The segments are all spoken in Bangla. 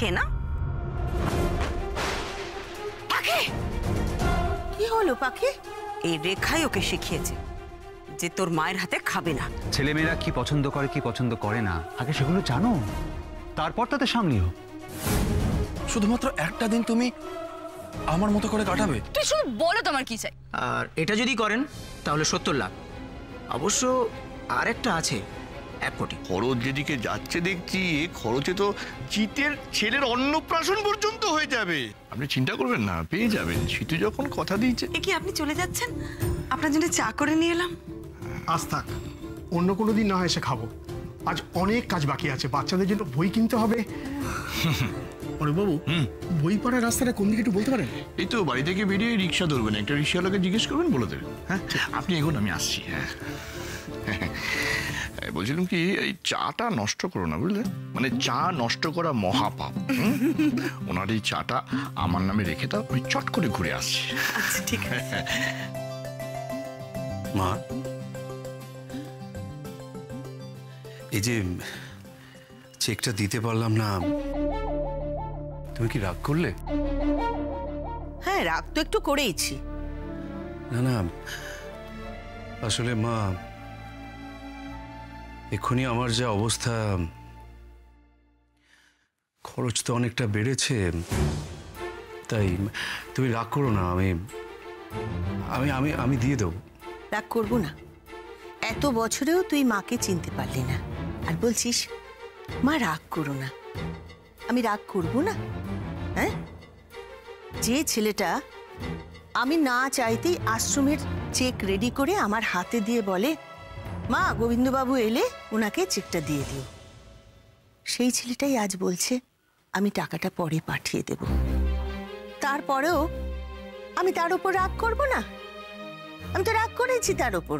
শেখে না? পাখি, কি হলো পাখি? এই রেখাই ওকে শিখিয়েছে যে তোর মায়ের হাতে খাবে না। ছেলেমেয়েরা কি পছন্দ করে কি পছন্দ করে না আগে সেগুলো জানো, তারপর তাতে সামলিও। শুধুমাত্র একটা দিন তুমি আমার মতো করে কাটাবে। তুই শুধু বলো তোমার কি চাই। আর এটা যদি করেন তাহলে 70 লাখ। অবশ্য আর একটা আছে 1 কোটি। খরচ যেদিকে যাচ্ছে দেখছি, খরচে তো জিতের ছেলের অন্নপ্রাশন পর্যন্ত হয়ে যাবে। আপনি চিন্তা করবেন না, পেয়ে যাবেন। শীতু যখন কথা দিয়েছে। এ কি আপনি চলে যাচ্ছেন? আপনার জন্য চা করে নিয়ে এলাম। আজ থাক, অন্য কোনো দিন না হয় এসে খাবো। আজ অনেক কাজ বাকি আছে, বাচ্চাদের জন্য বই কিনতে হবে। বাবু, বই পড়ার রাস্তাটা কোন দিকে একটু বলতে পারেন? এই তো বাড়ি থেকে বেরিয়ে রিক্সা ধরবেন, একটা রিক্সাওয়ালাকে জিজ্ঞেস করবেন, বলে দেবেন। হ্যাঁ, আপনি এগোন, আমি আসছি। হ্যাঁ, বলছিলাম কি, এই চাটা নষ্ট করো না, বুঝলে? মানে চা নষ্ট করা মহাপাপ। ওনার এই চাটা আমার নামে রেখে দাও, আমি চট করে ঘুরে আসছি। আচ্ছা ঠিক আছে। মা, এই যে চেকটা দিতে পারলাম না, তুমি কি রাগ করলে? হ্যাঁ, রাগ তো একটু করেইছি। না না, আসলে মা, এক্ষুনি আমার যা অবস্থা, খরচ তো অনেকটা বেড়েছে, তাই তুমি রাগ করো না। আমি আমি আমি আমি দিয়ে দেবো। রাগ করবো না। এত বছরেও তুই মাকে চিনতে পারলি না, আর বলছিস মা রাগ করো না। আমি রাগ করবো না? হ্যাঁ, যে ছেলেটা আমি না চাইতেই আশ্রমের চেক রেডি করে আমার হাতে দিয়ে বলে, মা গোবিন্দবাবু এলে ওনাকে চেকটা দিয়ে দিও, সেই ছেলেটাই আজ বলছে আমি টাকাটা পরে পাঠিয়ে দেব। তারপরেও আমি তার উপর রাগ করব না? আমি তো রাগ করেছি তার উপর।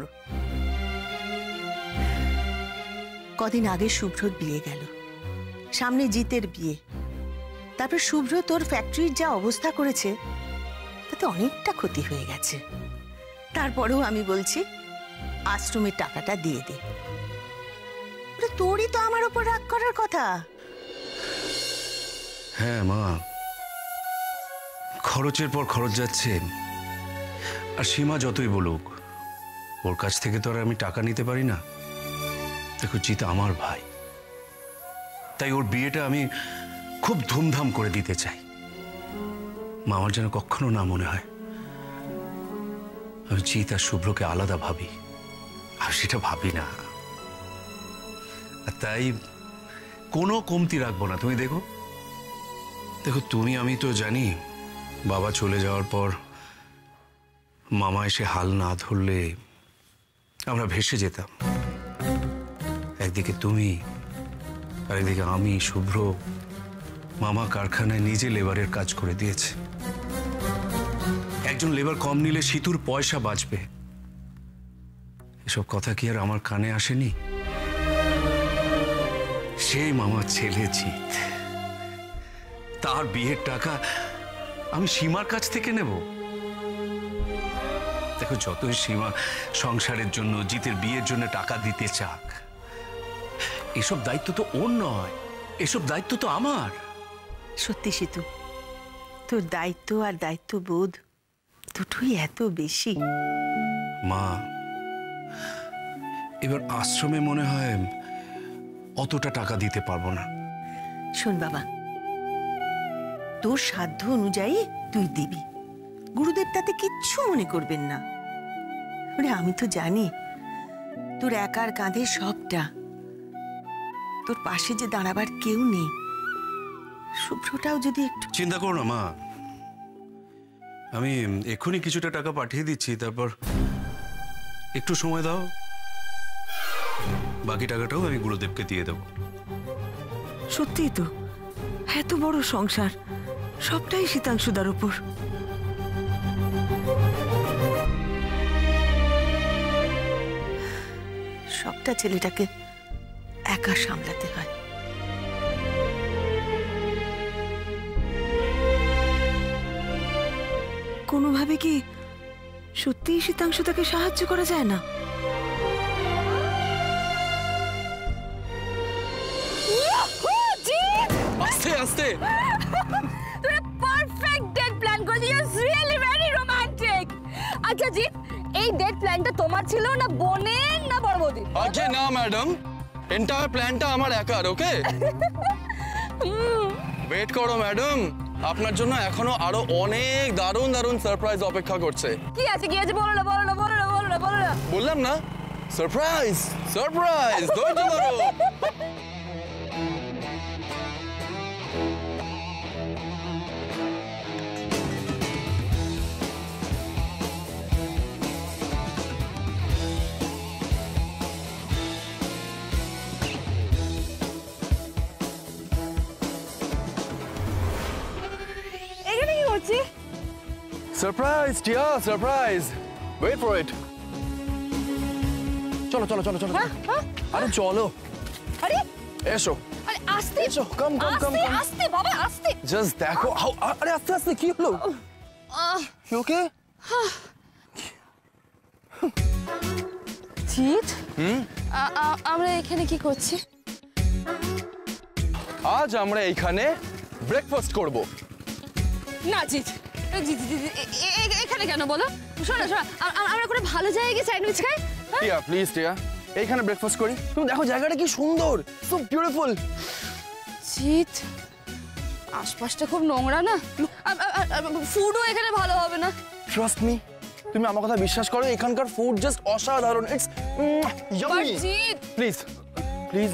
কদিন আগে শুভ্রর বিয়ে গেল, সামনে জিতের বিয়ে, তারপর শুভ্র তোর ফ্যাক্টরির যা অবস্থা করেছে তাতে অনেকটা ক্ষতি হয়ে গেছে। তারপরেও আমি বলছি আশ্রমের টাকাটা দিয়ে দে। তোরই তো আমার উপর রাগ করার কথা। হ্যাঁ মা, খরচের পর খরচ যাচ্ছে, আর সীমা যতই বলুক ওর কাছ থেকে তো আর আমি টাকা নিতে পারি না। দেখো, জিত আমার ভাই, তাই ওর বিয়েটা আমি খুব ধুমধাম করে দিতে চাই। মামার যেন কখনো না মনে হয় আমি জিত আর শুভ্রকে আলাদা ভাবি, আর সেটা ভাবি না। আর তাই কোনো কমতি রাখবো না। তুমি দেখো, তুমি আমি তো জানি বাবা চলে যাওয়ার পর মামা এসে হাল না ধরলে আমরা ভেসে যেতাম। একদিকে তুমি, আর একদিকে আমি, শুভ্র। মামা কারখানায় নিজে লেবারের কাজ করে দিয়েছে। একজন লেবার কম নিলে সিতুর পয়সা বাঁচবে, এসব কথা কি আর আমার কানে আসেনি? সেই মামার ছেলে জিত, তার বিয়ের টাকা আমি সীমার কাছ থেকে নেব? দেখো, যতই সীমা সংসারের জন্য, জিতের বিয়ের জন্য টাকা দিতে চাক, এসব দায়িত্ব তো ওর নয়, এসব দায়িত্ব তো আমার। সত্যি সিতু, তোর দায়িত্ব আর দায়িত্ববোধ দুটোই এত বেশি। মা, এবার আশ্রমে মনে হয় অতটা টাকা দিতে পারবো না। শোন বাবা, তোর সাধ্য অনুযায়ী তুই দিবি, গুরুদেব তাতে কিচ্ছু মনে করবেন না। আমি তো জানি তোর একার কাঁধে সবটা, তোর পাশে যে দাঁড়াবার কেউ নেই। শুভ্রটাও যদি একটু চিন্তা করো না মা, আমি এক্ষুনি কিছুটা টাকা পাঠিয়ে দিচ্ছি, তারপর একটু সময় দাও, বাকি টাকাটাও আমি গুরুদেবকে দিয়ে দেবো। সত্যিই তো, এত বড় সংসার, সবটাই শীতাংশুদার উপর। সবটা ছেলেটাকে একা সামলাতে হয়। কোনোভাবে কি সত্যিই শীতাংশু তাকে সাহায্য করা যায় না? আস্তে আসতে। তুমি পারফেক্ট ডেট প্ল্যান করেছো, you are really very romantic. আচ্ছা জিৎ, এই ডেট প্ল্যানটা তোমার ছিল না বোনের না বড় বৌদির? আগে না ম্যাডাম, এন্টায়ার প্ল্যানটা আমার একার। ওকে, ওয়েট করো ম্যাডাম, আপনার জন্য এখনো আরো অনেক দারুণ দারুণ সারপ্রাইজ অপেক্ষা করছে। কি আছে কি আছে বলো না বলো না বলো না বলো না বলো না। বললাম না, সারপ্রাইজ সারপ্রাইজ, ধৈর্য ধরো। এখানে কি করছি? সারপ্রাইজ টিয়া, সারপ্রাইজ, ওয়েট ফর ইট। চলো চলো চলো চলো, আরে চলো, আরে এসো আরে আস্তে এসো, কাম কাম কাম আস্তে কাম। আস্তে বাবা আস্তে। জাস্ট দেখো, আরে আস্তে আস্তে, কি হলো? You okay? জিৎ, আমরা এখানে কি করছি? আজ আমরা এইখানে ব্রেকফাস্ট করব। না জিৎ, জিৎ জিৎ, এখানে কেন বলো? শোনো শোনো, আমরা কোনো ভালো জায়গায় গিয়ে স্যান্ডউইচ খাই। টিয়া প্লিজ, টিয়া এইখানে ব্রেকফাস্ট করি। তুমি দেখো জায়গাটা কি সুন্দর, সো বিউটিফুল। জিৎ, আশপাশটা খুব নোংরা না? ফুডও এখানে ভালো হবে না। ট্রাস্ট মি, তুমি আমার কথা বিশ্বাস করো, এখানকার ফুড জাস্ট অসাধারণ। It's yummy. Jeet please please,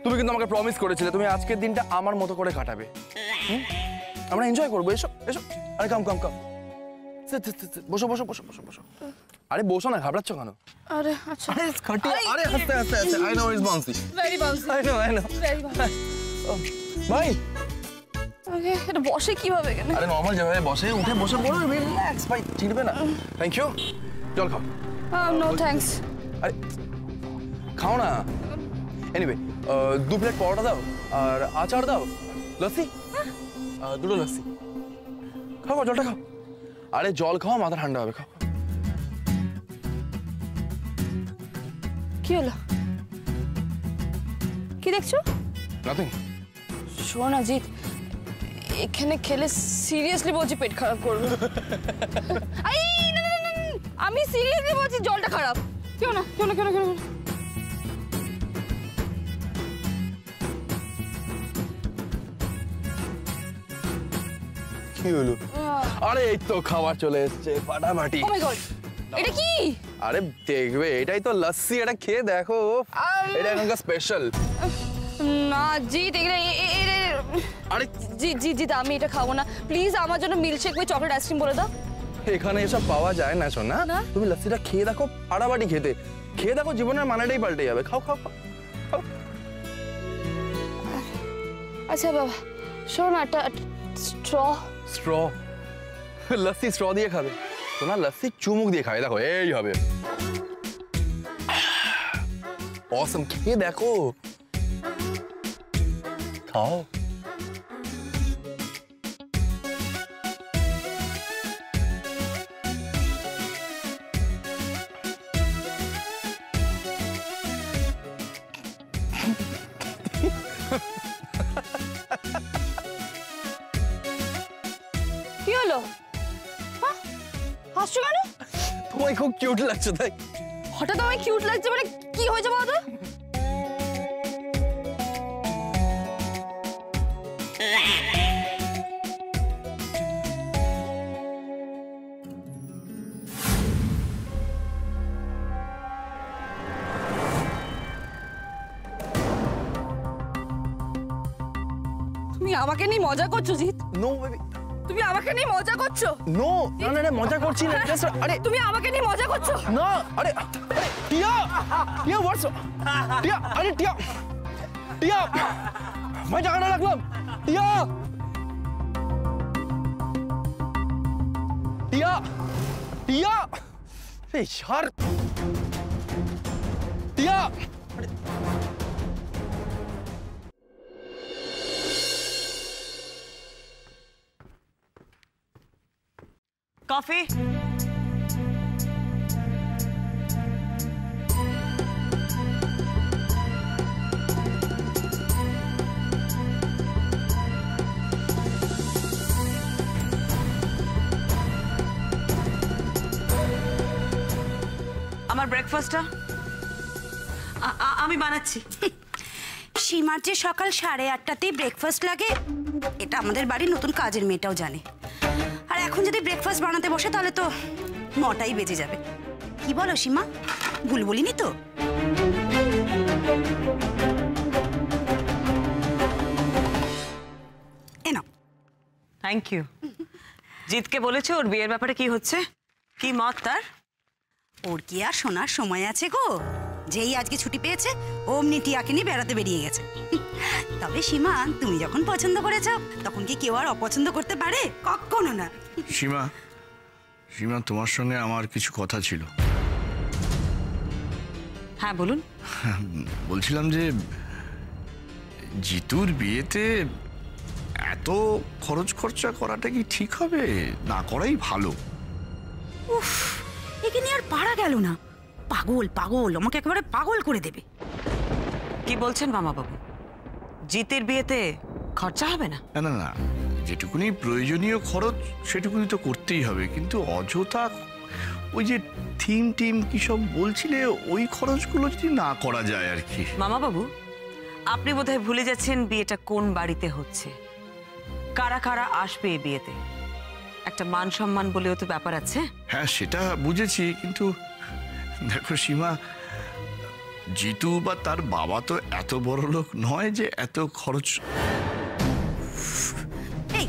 তুমি কিন্তু আমাকে প্রমিস করেছিলে তুমি আজকের দিনটা আমার মতো করে কাটাবে। আমরা এনজয় করবো, এসো এসো। আরে কাম কাম কাম, বসো বসো বসো বসো বসো। আরে বসো না, ঘাবড়াচ্ছ কেন? আরে আচ্ছা, আরে আস্তে আস্তে আস্তে, I know it's bouncy, very bouncy, I know very bouncy. ভাই ওকে, এটা বসে কিভাবে এখানে? আরে নরমাল যেভাবে বসে, উঠে বসে পড়ো, রিল্যাক্স ভাই, চিনবে না। থ্যাংক ইউ, জল খাও। No thanks. আরে খাও না। এনিওয়ে, 2 প্লেট পরোটা দাও আর আচার দাও, লস্যি, 2টো লস্যি। খাও খাও, জলটা খাও। আরে জল খাও, মাথা ঠান্ডা হবে, খাও। কি হলো? কি দেখছো? নাথিং। শোনো না জিৎ, এখানে খেলে সিরিয়াসলি বলছি পেট খারাপ করবে। আই না না না, আমি সিরিয়াসলি বলছি জলটা খারাপ। কেউ না কেউ না কেউ না কেউ না। কি হলো? আরে এই তো খাবার চলে এসেছে ফাটাফাটি। ও মাই গড, এটা কি? আরে দেখবে, এটাই তো লস্যি, এটা খেয়ে দেখো, এটা এখানকার স্পেশাল। না জিৎ, আরে জি জি জিৎ, আমি এটা খাবো না। প্লিজ আমার জন্য মিল্কশেক উইথ চকলেট আইসক্রিম বলে দাও। এখানে এসব পাওয়া যায় না শোনা, তুমি লস্যিটা খেয়ে দেখো, ফাটাফাটি খেতে। খেয়ে দেখো, জীবনের মানেটাই পাল্টে যাবে। খাও খাও খাও। আচ্ছা বাবা, শোনো না, একটা স্ট্র। স্ট্র? লস্যি স্ট্র দিয়ে খাবে? শোনা, লস্যি চুমুক দিয়ে খাবে, দেখো এই হবে। অসম, খেয়ে দেখো, খাও। কি হলো? হাসছো কেন? তোমায় খুব কিউট লাগছে তাই। হঠাৎ আমায় কিউট লাগছে মানে কি হয়েছে বলো তো? তুমি আমাকে নিয়ে মজা করছো জিৎ? নো বেবি, তুমি আমাকে নিয়ে মজা করছো? নো, না না না, মজা করছি না, জাস্ট আরে তুমি আমাকে নিয়ে মজা করছো? না, আরে আরে টিয়া, টিয়া হোয়াটস, টিয়া, আরে টিয়া, টিয়া, मैं জায়গাটা রাখলাম, টিয়া, টিয়া, টিয়া, এই यार, টিয়া। কফি। ব্রেকফাস্টটা? আমি বানাচ্ছি। সীমার যে সকাল 8:30তেই ব্রেকফাস্ট লাগে এটা আমাদের বাড়ির নতুন কাজের মেয়েটাও জানে। আর এখন যদি ব্রেকফাস্ট বানাতে বসে তাহলে তো 9টাই বেজে যাবে। কি বলো সীমা, ভুল বলিনি তো? এনো। Thank you. জিতকে বলেছে ওর বিয়ের ব্যাপারে কি হচ্ছে, কি মত তার? ওর কি আর শোনার সময় আছে গো? যেই আজকে ছুটি পেয়েছে অমনি টিয়াকে নিয়ে বেড়াতে বেরিয়ে গেছে। তবে সীমা, তুমি যখন পছন্দ করেছো তখন কি কেউ আর অপছন্দ করতে পারে? কখনো না। সীমা, সীমা, তোমার সঙ্গে আমার কিছু কথা ছিল। হ্যাঁ বলুন। বলছিলাম যে জিতুর বিয়েতে এত খরচ খরচা করাটা কি ঠিক হবে? না করাই ভালো। উফ, একে নিয়ে আর পারা গেল না। পাগল পাগল, আমাকে একেবারে পাগল করে দেবে। কি বলছেন মামা বাবু? জিতের বিয়েতে খরচা হবে না? না না না, যেটুকুনি প্রয়োজনীয় খরচ সেটুকুনি তো করতেই হবে, কিন্তু অযথা ওই যে থিম টিম কি সব বলছিলে ওই খরচগুলো যদি না করা যায় আর কি। মামা বাবু, আপনি বোধহয় ভুলে যাচ্ছেন বিয়েটা কোন বাড়িতে হচ্ছে, কারা কারা আসবে এই বিয়েতে। একটা মান সম্মান বলেও তো ব্যাপার আছে। হ্যাঁ সেটা বুঝেছি, কিন্তু দেখো সীমা, জিতু বা তার বাবা তো এত বড় লোক নয় যে এত খরচ। এই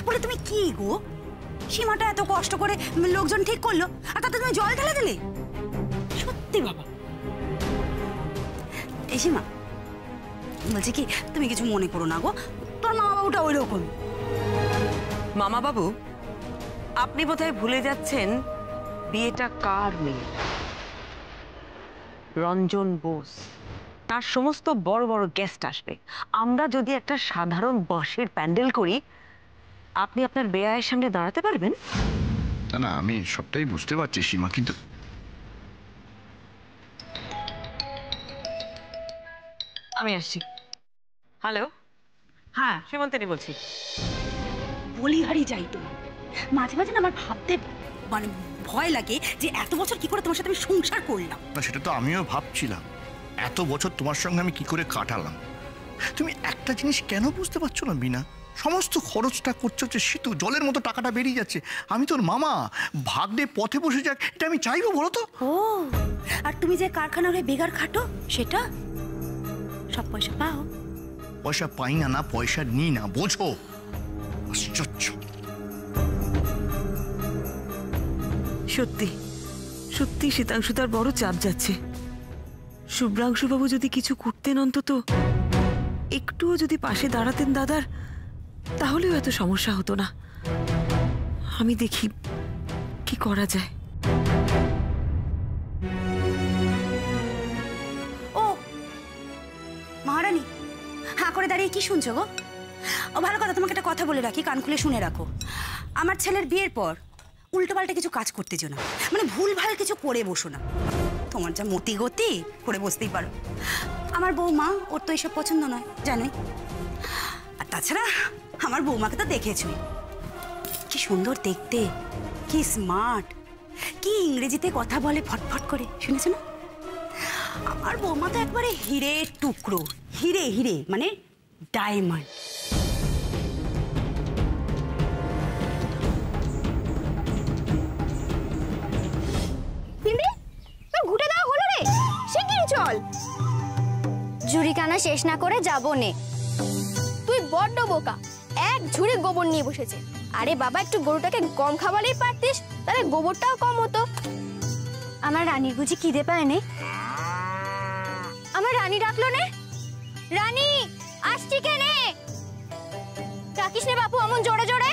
বলে তুমি কি গো, সীমাটা এত কষ্ট করে লোকজন ঠিক করলো আর তাতে তুমি জল ঢেলে দিলে? সত্যি বাবা। এই সীমা, বলছি কি, তুমি কিছু মনে করো না গো, তোর মামা বাবুটা ওই রকম। মামা বাবু, আপনি বোধহয় ভুলে যাচ্ছেন বিয়েটা কার মেয়ে। রঞ্জন বোস, তার সমস্ত বড় বড় গেস্ট আসবে। আমরা যদি একটা সাধারণ বাঁশের প্যান্ডেল করি, আপনি আপনার বেয়ায়ের সামনে দাঁড়াতে পারবেন? না না, আমি সবটাই বুঝতে পারছি সীমা, কিন্তু আমি আসছি। হ্যালো, হ্যাঁ সীমন্তিনী বলছি। বলিহারি যাই তো, মাঝে মাঝে না আমার ভাবতে মানে ভয় লাগে যে এত বছর কি করে তোমার সাথে আমি সংসার করলাম। না সেটা তো আমিও ভাবছিলাম, এত বছর তোমার সঙ্গে আমি কি করে কাটালাম। তুমি একটা জিনিস কেন বুঝতে পারছো না বিনা? সমস্ত খরচটা করছে হচ্ছে সিতু, জলের মতো টাকাটা বেরিয়ে যাচ্ছে। আমি তোর মামা, ভাগ্নে পথে বসে যাক এটা আমি চাইবো বলো তো? ও, আর তুমি যে কারখানার হয়ে বেগার খাটো, সেটা সব পয়সা পাও? পয়সা পাই না, না পয়সা নিই না, বোঝো? আশ্চর্য। সত্যি সত্যি শীতাংশু তার বড় চাপ যাচ্ছে। শুভ্রাংশুবাবু যদি কিছু করতেন, অন্তত একটুও যদি পাশে দাঁড়াতেন দাদার, তাহলেও এত সমস্যা হতো না। আমি দেখি কি করা যায়। ও মহারানী, হাঁ করে দাঁড়িয়ে কি শুনছো গো? ও ভালো কথা, তোমাকে একটা কথা বলে রাখি, কান খুলে শুনে রাখো। আমার ছেলের বিয়ের পর উল্টোপাল্টা কিছু কাজ করতে যেও না, মানে ভুলভাল কিছু করে বসো না। তোমার যা মতি গতি, করে বসতেই পারো। আমার বৌমা, ওর তো এইসব পছন্দ নয় জানোই। আর তাছাড়া আমার বৌমাকে তো দেখেছই, কি সুন্দর দেখতে, কি স্মার্ট, কি ইংরেজিতে কথা বলে ফটফট করে, শুনেছো না? আমার বৌমা তো একবারে হিরের টুকরো, হিরে হিরে মানে ডায়মন্ড। ঘুটে দেওয়া হলো রে, শিগগিরই চল। ঝুড়ি কানা শেষ না করে যাবো নে। তুই বড্ড বোকা, এক ঝুড়ি গোবর নিয়ে বসেছে। আরে বাবা, একটু গরুটাকে কম খাওয়ালেই পারতিস, তাহলে গোবরটাও কম হতো। আমার রানীর বুঝি খিদে পায় নে? আমার রানী ডাকলো নে। রানী আসছি কে নে? ডাকিস নে বাপু অমন জোরে জোরে।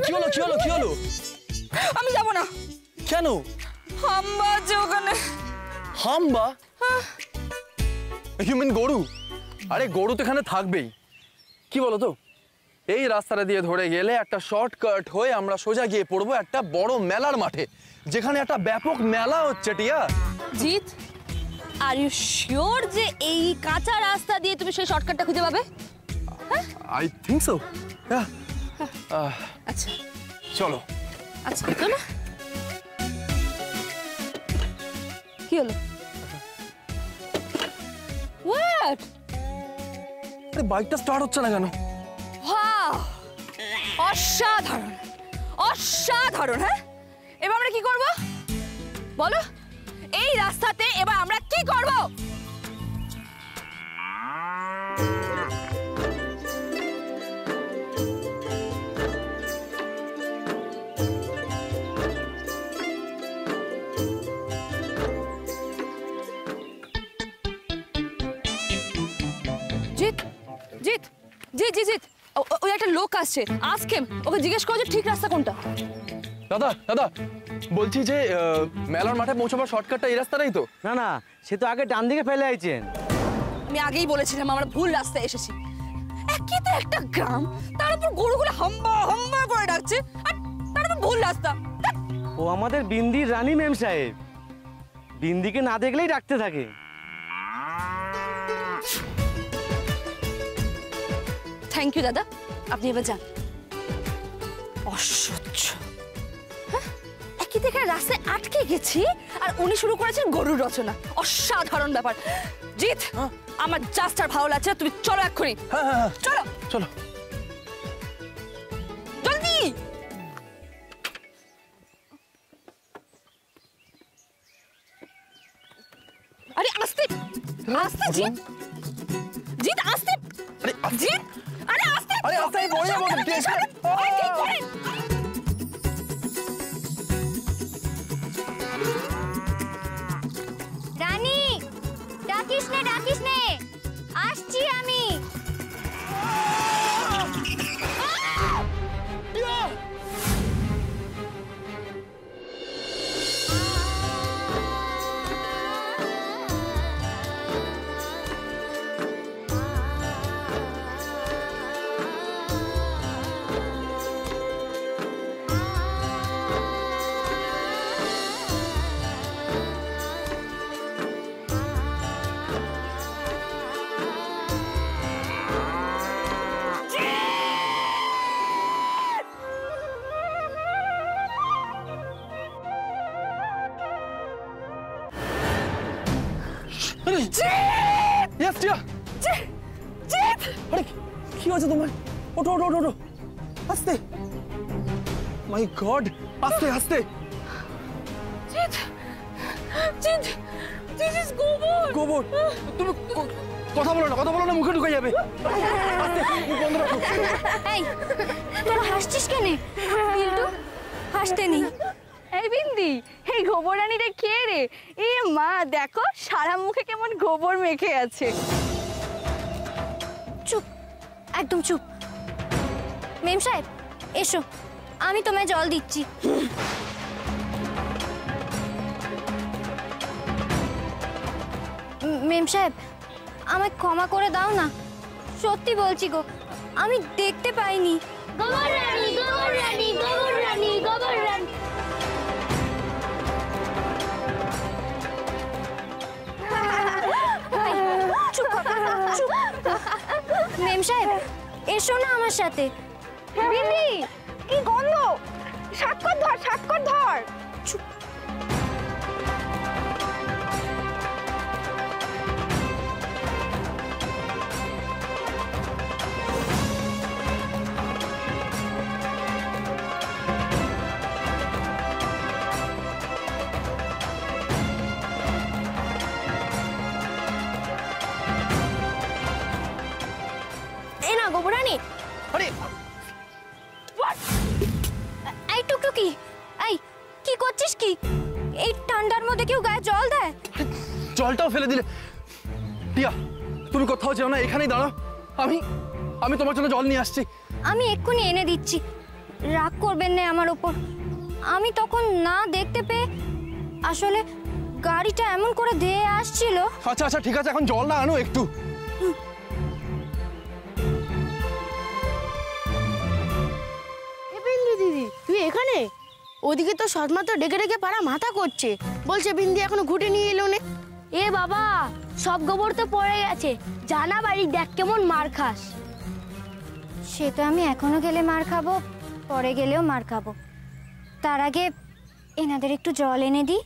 কি হলো কি হলো কি হলো? আমি যাব না। কেন? হাম্বা আছে ওখানে। হাম্বা? হিউম্যান গরু? আরে গরু তো এখানে থাকবেই। কি বলো তো, এই রাস্তাটা দিয়ে ধরে গেলে একটা শর্টকাট হয়ে আমরা সোজা গিয়ে পড়বো একটা বড় মেলার মাঠে, যেখানে একটা ব্যাপক মেলা হচ্ছে। টিয়া, জিৎ, আর ইউ শিওর যে এই কাঁচা রাস্তা দিয়ে তুমি সেই শর্টকাটটা খুঁজে পাবে? I think so. আচ্ছা চলো। আচ্ছা চলো। কি হলো? হোয়াট? আরে বাইকটা স্টার্ট হচ্ছে না কেন? ওয়াও, অসাধারণ অসাধারণ। হ্যাঁ, এবার আমরা কি করব বলো? এই রাস্তাতে এবার আমরা কি করব? জিৎ জিৎ জিৎ জিৎ জিৎ, ওই একটা লোক আসছে, আজকে ওকে জিজ্ঞেস করো যে ঠিক রাস্তা কোনটা। দাদা দাদা বলছি যে মেলার মাঠে পৌঁছাবার শর্টকাটটা এই রাস্তাটাই তো? না না, সে তো আগে ডান দিকে ফেলে আইছেন। আমি আগেই বলেছিলাম আমরা ভুল রাস্তায় এসেছি। একই তো একটা গ্রাম, তার উপর গরুগুলো হাম্বা হাম্বা করে ডাকছে, আর তার উপর ভুল রাস্তা। ও আমাদের বিন্দির রানী মেম সাহেব, বিন্দিকে না দেখলেই ডাকতে থাকে। থ্যাংক ইউ দাদা, আপনি এবার যান। অসহ্য, একই দেখে রাস্তায় আটকে গেছি আর উনি শুরু করেছেন গরুর রচনা। অসাধারণ ব্যাপার। জিৎ, আমার জাস্ট আর ভালো লাগছে, তুমি চলো এক্ষুনি। চলো চলো জলদি। আরে আস্তে আস্তে জিৎ, জিৎ আস্তে। আরে জিৎ, আরে আস্তে। আরে আস্তে পড়ে যাবো। রানী, ডাকিস নে, আসছি আমি। কি হয়েছে তোমার? ওঠো ওঠো ওঠো ওঠো, আস্তে। মাই গড, আস্তে আস্তে। জিৎ জিৎ, দিস ইজ গোবর। গোবর? তুমি কথা বলো না, মুখে ঢুকে যাবে। বন্ধ রাখো। এই, তোরা হাসছিস কেন? বিল্টু, হাসতে নেই। এই বিন্দি, এই গোবর রানীটা কে রে? এ মা, দেখো সারা মুখে কেমন গোবর মেখে আছে। চুপ, একদম চুপ। মেম সাহেব এসো, আমি তোমায় জল দিচ্ছি। মেম সাহেব, আমায় ক্ষমা করে দাও না, সত্যি বলছি গো, আমি দেখতে পাইনি। গোবর রানী, গোবর রানী, গোবর রানী, গোবর রানী। চুপ, চুপ। মেম সাহেব এসো না আমার সাথে। বিন্দি, কি গন্ধ! সাক্ষর ধর, সাক্ষর ধর। চুপ। এই না গোবরানি। আরে এই টুকটুকি, এই কি করছিস কি? এই ঠান্ডার মধ্যে কেউ গায়ে জল দেয়? জলটাও ফেলে দিলে। টিয়া, তুমি কোথাও যেও না, এখানেই দাঁড়াও। আমি তোমার জন্য জল নিয়ে আসছি। আমি এক্ষুনি এনে দিচ্ছি, রাগ করবেন না আমার ওপর। আমি তখন না দেখতে পেয়ে, আসলে গাড়িটা এমন করে ধেয়ে আসছিল। আচ্ছা আচ্ছা ঠিক আছে, এখন জল না আনো একটু। দিদি, তুই এখানে? ওদিকে তো সৎমা তো ডেকে ডেকে পাড়া মাথা করছে, বলছে বিন্দি এখনো ঘুটে নিয়ে এলো না। এ বাবা, সব গোবর তো পড়ে গেছে, জানা বাড়ি, দেখ কেমন মার খাস। সে তো আমি এখনো গেলে মার খাবো, পরে গেলেও মার খাবো। তার আগে এনাদের একটু জল এনে দিই।